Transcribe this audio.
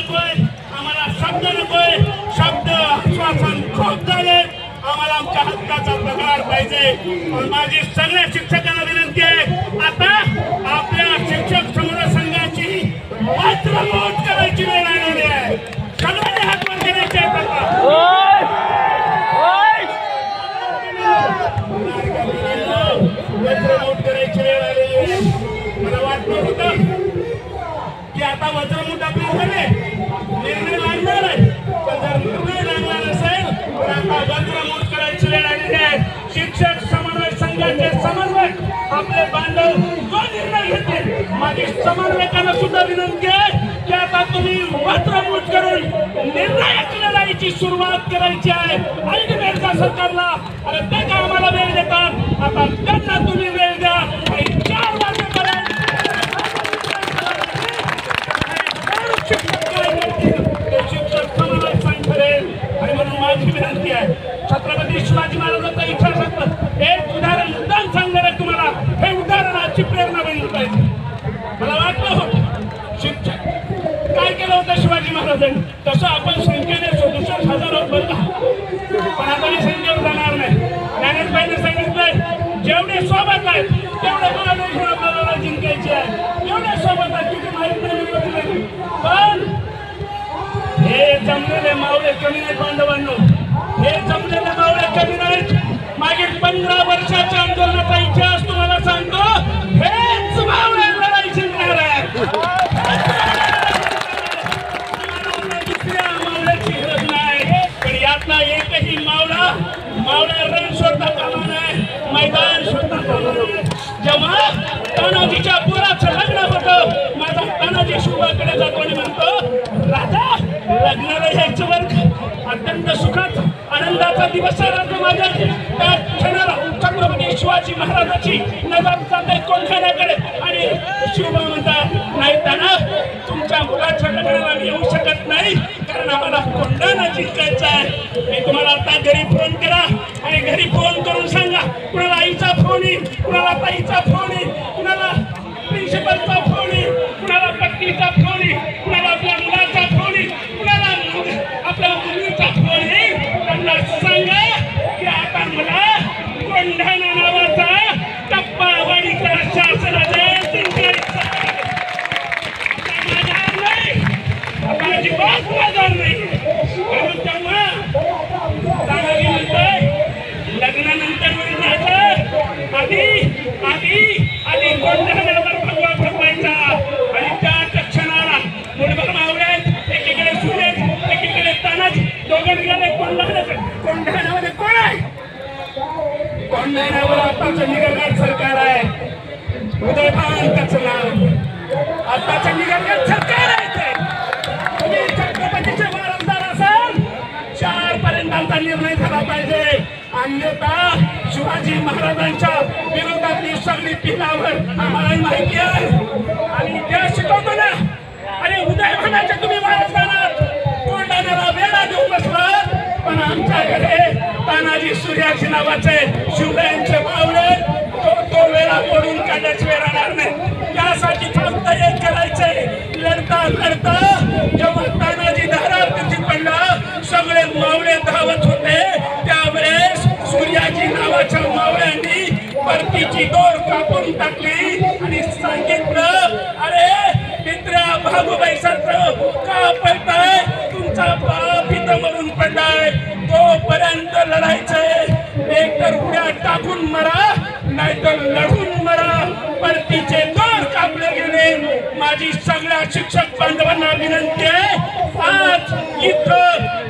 नकोय, आम्हाला शब्द नकोय, शब्द आश्वासन खूप झाले, आम्हाला आमच्या हक्काचा पगार पाहिजे। माझी सगळ्या शिक्षकांना विनंती आहे, आता आपल्या शिक्षक समूह संघाची वात्रमोट करायची वेळ आलेली आहे। सगळ्यांनी हात वर करायचे आहेत वज्रमूठ करायची वेळ आलेली आहे। मला वाटलं होतं की आता वज्रमूठ आपल्याकडे निर्णय लागणार आहे, पण जर निर्णय लागला नसेल तर आता वज्रमूठ करायची वेळ आलेली आहे। शिक्षक समन्वय संघाचे समन्वयक आपले बांधव जो निर्णय घेतील, माझी समन्वयकांना सुद्धा विनंती आहे की आता तुम्ही वज्रमूठ करून निर्णायक लढाईची सुरुवात करायची आहे। अल्टिमेटच्या सरकारला अरे ते का आम्हाला वेळ देतात, आता त्यांना तुम्ही वेळ द्या आणि 4 वाजेपर्यंत शिक्षक समन्वय संघ करेल। आणि म्हणून माझी विनंती आहे, छत्रपती शिवाजी महाराजांचा इतिहासातलं एक उदाहरण मुद्दाम सांगणार आहे तुम्हाला, हे उदाहरणाची प्रेरणा बनली पाहिजे। मला वाटलं होतं शिक्षक काय केलं होतं शिवाजी महाराजांनी, तसं आपण संख्येने 67,000 आहोत बरं का, पण आता मी संख्येवर जाणार नाही। ज्ञानेश्वरांनी सांगितलंय जेवढे सोबत आहेत तेवढे मला घेऊन आपल्याला जिंकायचे आहे, एवढे सोबत आहेत किती माहित नाही, पण हे जमलेले मावळे कमी नाहीत बांधवांनो, हे जमलेले मावळे कमी नाहीत। मागील 15 वर्षाच्या आंदोलनाचा इतिहास तुम्हाला सांगतो, हेच मावळे लढाई जिंकणार आहे। दुसऱ्या मावळ्याची गरज नाही, पण यातला एकही मावळा रण शोधता कामा नये, मैदान शोधता कामा नये। जेव्हा तानाजीच्या पोराचं लग्न होतं, माझा तानाजी शिवाकडे जातो आणि म्हणतो, राजा लग्नाला यायचं बरं, अत्यंत सुखात आनंदाचा दिवस आहे माझ्या। त्या क्षणाला छत्रपती शिवाजी महाराजाची नजर जाते कोंढाण्याकडे आणि शिवबा म्हणतात, नाही ताना तुमच्या मुलाच्या लग्नाला येऊ शकत नाही, कारण आम्हाला कोंढाणा जिंकायचा आहे। मी तुम्हाला आता घरी फोन करा आणि घरी फोन करून सांगा, कुणाला आईचा फोन येईल, कुणाला ताईचा फोन येईल, कुणाला प्रिन्सिपलचा फोन येईल, कुणाला पत्नीचा फोन येईल, कुणाला आपल्या मुलाचा फोन येईल, कुणाला आपल्या मुलीचा फोन येईल, त्यांना सांगा की आता मला कोंढाणा नावाचा टप्पा वाडीकर शासनाने जिंकायचा नाही, आता अजिबात माझा नाही। म्हणून तेव्हा तानाजी म्हणतोय, लग्नानंतर मिळण्याचं आधी कोंढाण्यावर भगवा फडवायचा। आणि त्या क्षणाला मुठभर मावळे एकीकडे सुरेश एकीकडे तानाजी, दोघे निघाले कोंढाण्याकडे। कोंढाण्यामध्ये कोण आहे? कोंढाण्यावर आताचं निगरगार सरकार आहे, उदयभान त्याचं नाव, आताचं निगरगार सरकार आहे ते। तुम्ही छत्रपतीचे वारसदार असाल, 4 पर्यंत आमचा निर्णय झाला पाहिजे, अन्यथा शिवाजी महाराजांच्या विरोधातली सगळी पिलावर आम्हाला माहिती आहे आणि त्या शिकवतो ना। अरे उदयभानाचे तुम्ही वारसदार आहात, कोंढाण्याला वेळा देऊन बसलात, पण आमच्याकडे तानाजी सूर्याजी नावाचे शिवरायांचे मावळे तो वेळा मोडून काढण्याची वेळ राहणार नाही। यासाठी फक्त एक करायचंय, लढता लढता जेव्हा तानाजी धारातीर्थी पडला, सगळे मावळे धावत होते, त्यावेळेस सूर्याजी नावाच्या मावळ्यांनी परतीची दोर कापून टाकली आणि सांगितलं, अरे मित्रा भागूबाई सारखं का पडताय, तुमचा बाप इथं मरून पडलाय, तोपर्यंत लढायचंय, एक तर उड्या टाकून मरा नाहीतर लढून मरा। परतीचे दोर कापले गेले। माझी सगळ्या शिक्षक बांधवांना विनंती आहे, आज इथं